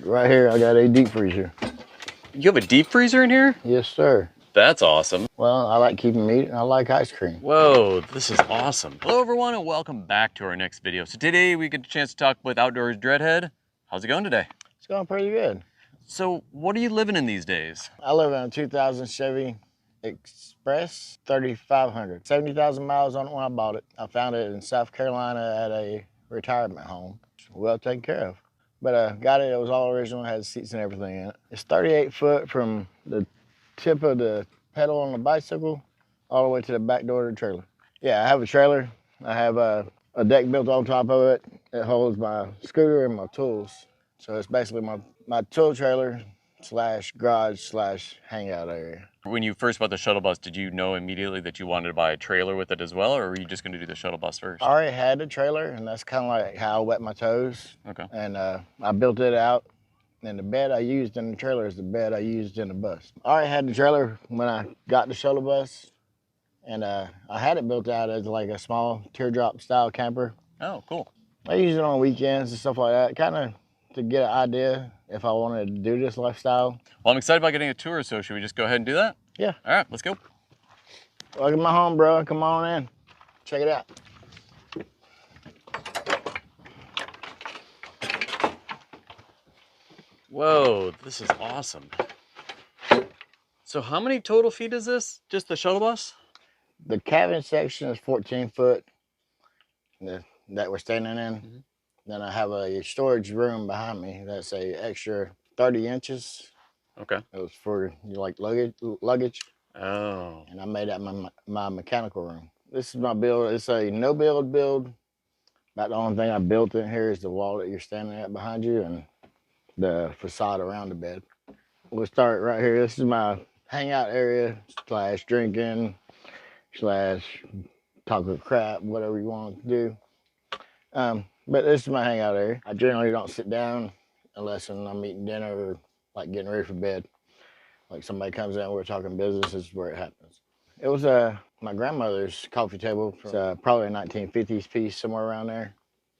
right here, I got a deep freezer. You have a deep freezer in here? Yes, sir. That's awesome. Well, I like keeping meat and I like ice cream. Whoa, this is awesome. Hello everyone and welcome back to our next video. So today we get a chance to talk with Outdoors Dreadhead. How's it going today? It's going pretty good. So what are you living in these days? I live in a 2000 Chevy Express 3500. 70,000 miles on it when I bought it. I found it in South Carolina at a retirement home. Well taken care of. But got it, it was all original, had seats and everything in it. It's 38 foot from the tip of the pedal on the bicycle all the way to the back door of the trailer. Yeah, I have a trailer. I have a deck built on top of it. It holds my scooter and my tools. So it's basically my tool trailer slash garage slash hangout area. When you first bought the shuttle bus, did you know immediately that you wanted to buy a trailer with it as well, or were you just going to do the shuttle bus first? I already had the trailer, and that's kind of like how I wet my toes. Okay. And I built it out, and the bed I used in the trailer is the bed I used in the bus. I already had the trailer when I got the shuttle bus, and I had it built out as like a small teardrop style camper. Oh, cool. I use it on weekends and stuff like that, kind of to get an idea if I wanted to do this lifestyle. Well, I'm excited about getting a tour, so should we just go ahead and do that? Yeah. All right, let's go. Welcome to my home, bro. Come on in. Check it out. Whoa, this is awesome. So how many total feet is this? Just the shuttle bus? The cabin section is 14 foot that we're standing in. Mm-hmm. Then I have a storage room behind me that's a extra 30 inches. Okay. It was for like luggage. Oh. And I made that my mechanical room. This is my build. It's a no build. About the only thing I built in here is the wall that you're standing at behind you and the facade around the bed. We'll start right here. This is my hangout area slash drinking slash talking crap, whatever you want to do. But this is my hangout area. I generally don't sit down unless I'm eating dinner or like getting ready for bed. Like somebody comes in, we're talking business, this is where it happens. It was my grandmother's coffee table. It's probably a 1950s piece, somewhere around there.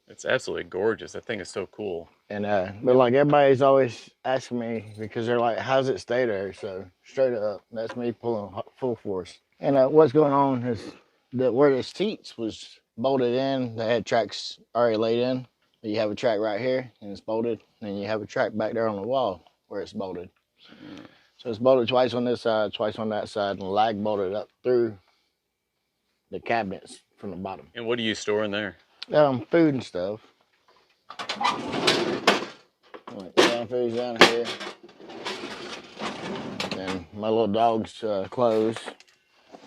It's absolutely gorgeous. That thing is so cool. And but like everybody's always asking me because they're like, how's it stay there? So straight up, that's me pulling full force. And what's going on is that where the seats was bolted in, they had tracks already laid in. You have a track right here and it's bolted, and you have a track back there on the wall where it's bolted. So it's bolted twice on this side, twice on that side, and lag bolted up through the cabinets from the bottom. And what do you store in there? Food and stuff. Like canned food's down here. And my little dog's clothes.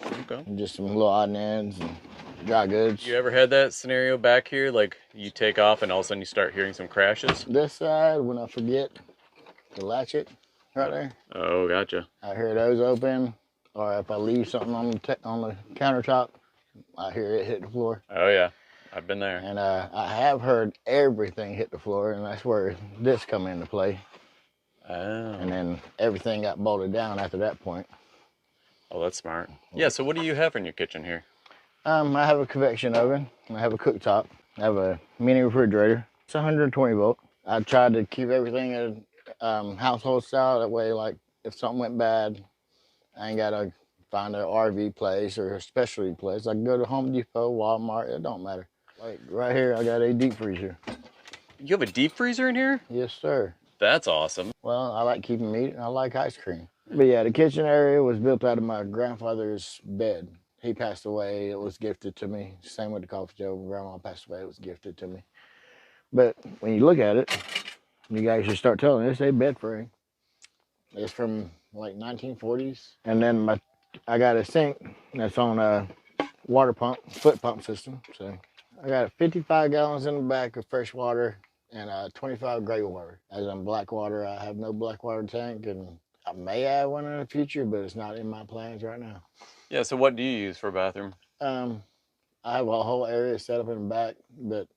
Okay. And just some little odd and ends and dry goods. You ever had that scenario back here, like you take off and all of a sudden you start hearing some crashes? This side, when I forget to latch it right there. Oh, gotcha. I hear those open, or if I leave something on the countertop, I hear it hit the floor. Oh yeah, I've been there. And I have heard everything hit the floor, and that's where this come into play. Oh. And then everything got bolted down after that point. Oh, that's smart. Yeah, so what do you have in your kitchen here? I have a convection oven. I have a cooktop. I have a mini refrigerator. It's 120 volt. I tried to keep everything at household style. That way, like, if something went bad, I ain't got to find an RV place or a specialty place. I can go to Home Depot, Walmart, it don't matter. Like right here, I got a deep freezer. You have a deep freezer in here? Yes, sir. That's awesome. Well, I like keeping meat and I like ice cream. But yeah, the kitchen area was built out of my grandfather's bed. He passed away, it was gifted to me. Same with the coffee table, when Grandma passed away, it was gifted to me. But when you look at it, you guys should start telling it's a bed frame. It's from like 1940s. And then I got a sink that's on a water pump, foot pump system. So I got 55 gallons in the back of fresh water and 25 gray water. As in black water, I have no black water tank, and I may add one in the future, but it's not in my plans right now. Yeah, so what do you use for a bathroom? I have a whole area set up in the back, but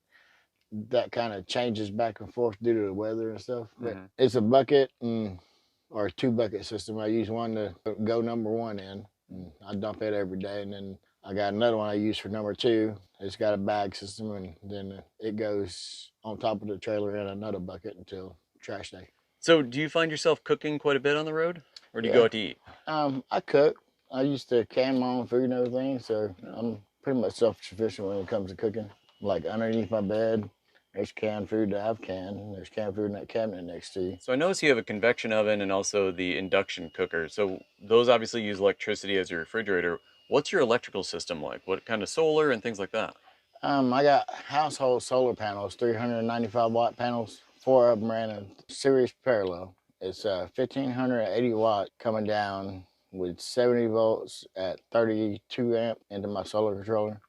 that kind of changes back and forth due to the weather and stuff. But it's a bucket or a 2-bucket system. I use one to go number 1 in. And I dump it every day, and then I got another one I use for number 2. It's got a bag system, and then it goes on top of the trailer in another bucket until trash day. So do you find yourself cooking quite a bit on the road, or do you go Yeah. out to eat? I cook. I used to can my own food and everything, so No. I'm pretty much self-sufficient when it comes to cooking. Like underneath my bed, there's canned food that I've canned. And there's canned food in that cabinet next to you. So I notice you have a convection oven and also the induction cooker. So those obviously use electricity as your refrigerator. What's your electrical system like? What kind of solar and things like that? I got household solar panels, 395 watt panels. Four of them ran a series parallel. It's 1580 watt coming down with 70 volts at 32 amp into my solar controller.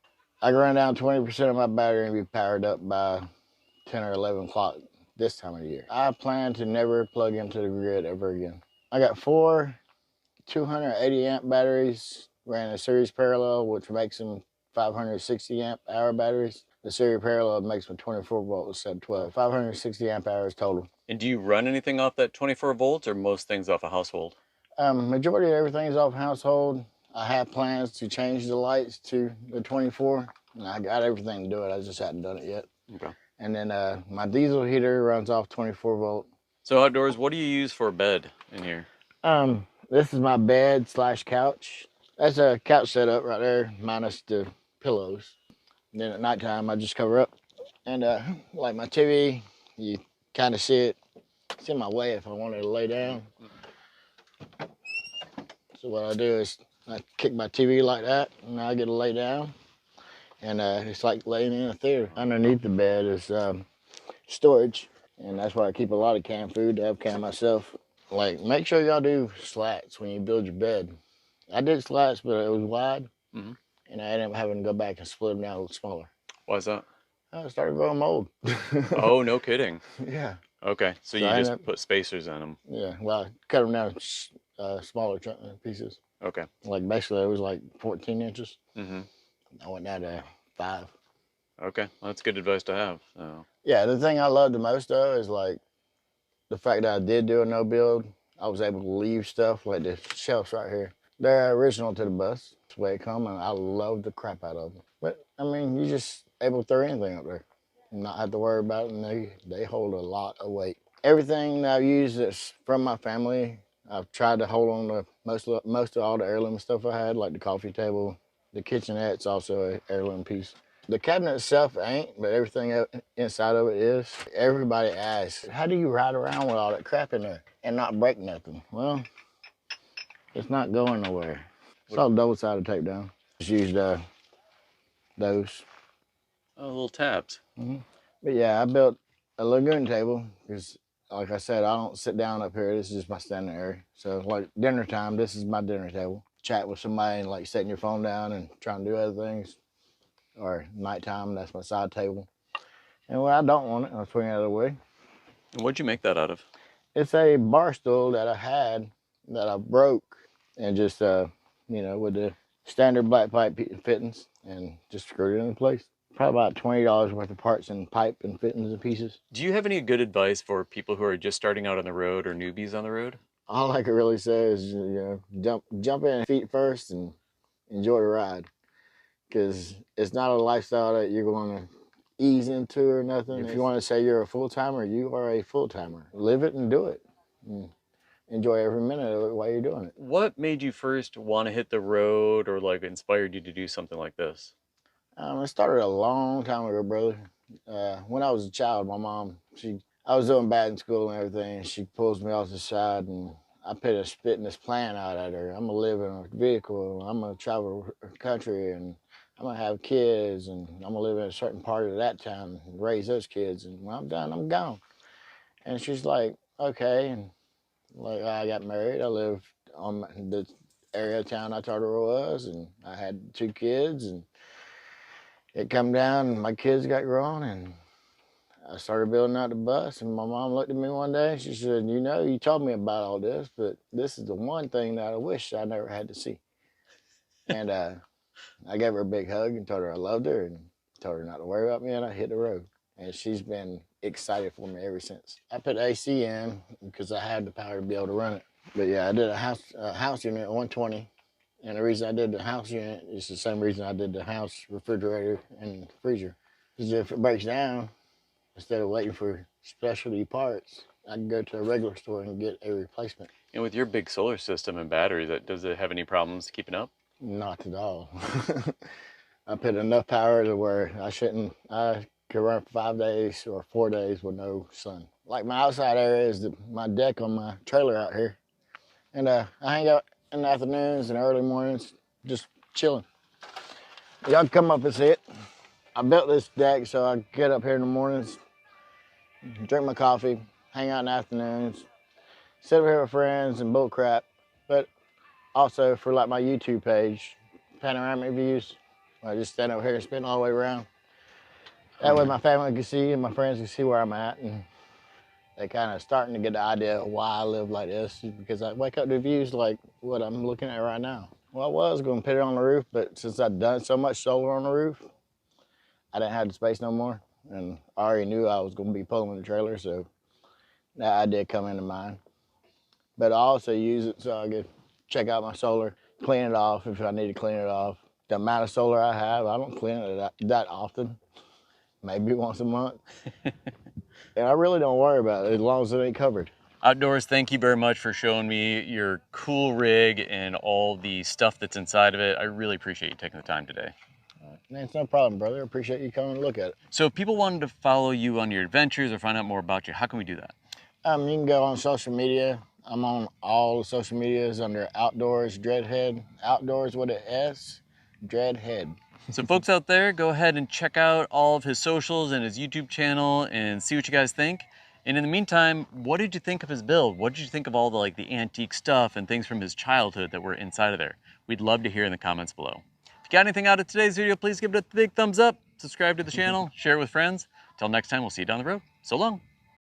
I can run down 20% of my battery and be powered up by 10 or 11 o'clock this time of the year. I plan to never plug into the grid ever again. I got four 280 amp batteries, ran a series parallel, which makes them 560 amp hour batteries. The series parallel makes them 24 volts instead of 12. 560 amp hours total. And do you run anything off that 24 volts or most things off a household? Majority of everything is off household. I have plans to change the lights to the 24, and I got everything to do it. I just hadn't done it yet. Okay. And then my diesel heater runs off 24 volt. So outdoors, what do you use for a bed in here? This is my bed slash couch. That's a couch setup right there, minus the pillows. And then at nighttime, I just cover up. And like my TV, you kind of see it. It's in my way if I wanted to lay down. So what I do is I kick my TV like that, and I get to lay down. And it's like laying in a theater. Underneath the bed is storage, and that's where I keep a lot of canned food. I've canned myself. Like, make sure y'all do slats when you build your bed. I did slats, but it was wide, Mm-hmm. and I ended up having to go back and split them down a little smaller. Why is that? I started growing mold. Oh, no kidding. Yeah. Okay, so you I just ended up, put spacers in them. yeah, well, I cut them down smaller pieces. Okay. Like, basically, it was like 14 inches. Mm-hmm. I went down to 5. Okay, well, that's good advice to have. So. Yeah, the thing I love the most, though, is like the fact that I did do a no build. I was able to leave stuff like the shelves right here. They're original to the bus. That's the way it come, and I love the crap out of them. But I mean, you just able to throw anything up there and not have to worry about it, and they hold a lot of weight. Everything that I've used that's from my family, I've tried to hold on to most of all the heirloom stuff I had, like the coffee table. The kitchenette's also an heirloom piece. The cabinet itself ain't, but everything inside of it is. Everybody asks, how do you ride around with all that crap in there and not break nothing? Well, it's not going nowhere. It's all double-sided tape down. Just used those. Oh, little tabs. But yeah, I built a lagoon table because, like I said, I don't sit down up here. This is just my standing area. So like dinner time, this is my dinner table. Chat with somebody and like setting your phone down and trying to do other things. Or nighttime, that's my side table. And when I don't want it, I'll swing it out of the way. And what'd you make that out of? It's a bar stool that I had that I broke and just, with the standard black pipe fittings and just screwed it into place. Probably about $20 worth of parts and pipe and fittings and pieces. Do you have any good advice for people who are just starting out on the road or newbies on the road? All I can really say is, jump in feet first and enjoy the ride. Because it's not a lifestyle that you're going to ease into or nothing. If you want to say you're a full-timer, you are a full-timer. Live it and do it. And enjoy every minute of it while you're doing it. What made you first want to hit the road or like inspired you to do something like this? It started a long time ago, brother. When I was a child, my mom, I was doing bad in school and everything, and she pulls me off the side, and I put a fitness plan out at her. I'm gonna live in a vehicle, I'm gonna travel the country, and I'm gonna have kids, and I'm gonna live in a certain part of that town and raise those kids, and when I'm done, I'm gone. And she's like, okay, and like I got married, I lived on the area of town I told her it was, and I had 2 kids, and it come down, and my kids got grown, and I started building out the bus, and my mom looked at me one day, and she said, you told me about all this, but this is the one thing that I wish I never had to see. And I gave her a big hug and told her I loved her and told her not to worry about me, and I hit the road. And she's been excited for me ever since. I put AC in because I had the power to be able to run it. But yeah, I did a house unit at 120. And the reason I did the house unit is the same reason I did the house refrigerator and freezer. Because if it breaks down, instead of waiting for specialty parts, I can go to a regular store and get a replacement. And with your big solar system and batteries, does it have any problems keeping up? Not at all. I put enough power to where I could run for 5 days or 4 days with no sun. Like my outside area is my deck on my trailer out here. And I hang out in the afternoons and early mornings, just chilling. Y'all can come up and see it. I built this deck so I get up here in the mornings, drink my coffee, hang out in the afternoons, sit over here with friends and bull crap. But also for like my YouTube page, panoramic views. I just stand over here and spin all the way around. That way my family can see and my friends can see where I'm at, and they kind of starting to get the idea of why I live like this, because I wake up to views like what I'm looking at right now. Well, I was going to put it on the roof, but since I'd done so much solar on the roof, I didn't have the space no more, and I already knew I was going to be pulling the trailer, so that idea come into mind. But I also use it so I could check out my solar, clean it off if I need to clean it off. The amount of solar I have, I don't clean it that often, maybe once a month. And I really don't worry about it as long as it ain't covered. Outdoors, thank you very much for showing me your cool rig and all the stuff that's inside of it. I really appreciate you taking the time today. It's no problem, brother. I appreciate you coming to look at it. So if people wanted to follow you on your adventures or find out more about you, how can we do that? You can go on social media. I'm on all the social medias under Outdoors Dreadhead. Outdoors with an S, Dreadhead. So folks out there, go ahead and check out all of his socials and his YouTube channel and see what you guys think. And in the meantime, what did you think of his build? What did you think of all the antique stuff and things from his childhood that were inside of there? We'd love to hear in the comments below. If you got anything out of today's video, please give it a big thumbs up, subscribe to the channel, share it with friends. Until next time, we'll see you down the road. So long.